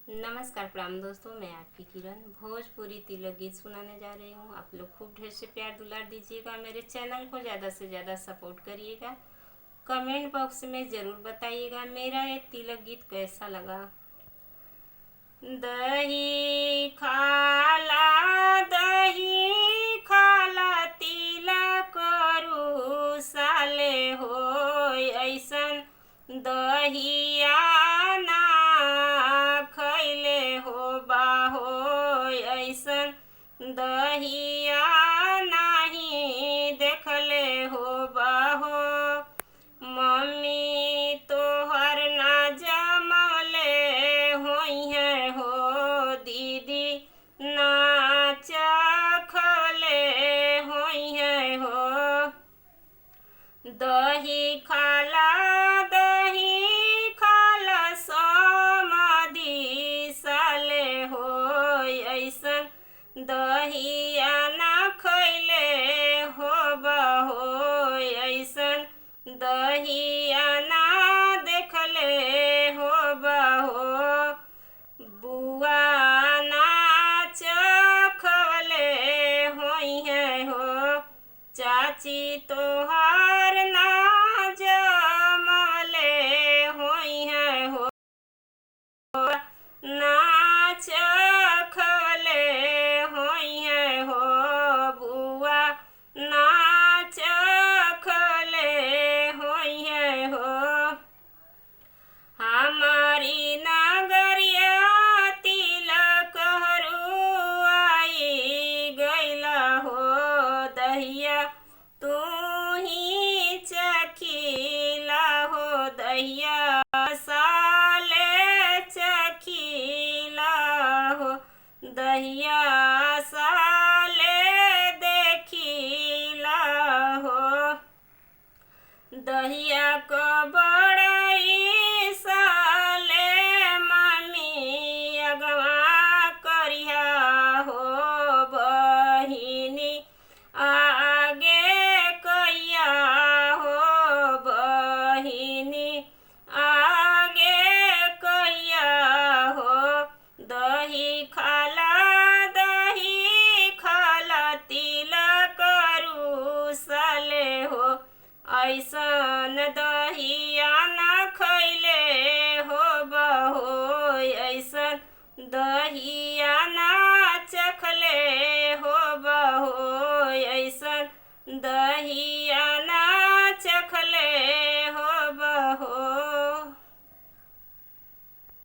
नमस्कार प्रणाम दोस्तों, मैं आपकी किरण भोजपुरी तिलक गीत सुनाने जा रही हूँ। आप लोग खूब ढेर से प्यार दुलार दीजिएगा। मेरे चैनल को ज़्यादा से ज़्यादा सपोर्ट करिएगा। कमेंट बॉक्स में ज़रूर बताइएगा मेरा ये तिलक गीत कैसा लगा। दही खाला तिलक करू साले हो ऐसन दहिया ना खैले हो बाहो ऐसन दहिया नहीं देखले हो बाहो। मम्मी तोहर ना जमले होई है हो दीदी ना चखले होई है हो। दही खाला समाधि साले हो ऐसन दहिया ना खैले हो बहो ऐसन दहिया ना देखले हो बहो। बुआ ना चखले होई है हो चाची तोहार ना जमले होई है हो ना चखले होई है हो। बुआ ना चखले होई है हो। हमारी नगरिया तिलक आई गैला हो दहिया तू ही चखीला हो दहिया साले चखीला हो दहिया साले देखीला हो। दहिया को बड़ई साले मम्मी अगवा करिया हो बहिनी आगे कैया हो बहिनी आगे कैया हो। दही खाला तिलक करू साले हो ऐसन दहिया ना खैले हो बहो ऐसन दहिया ना चखले हो बहो ऐसन दहिया ना चखले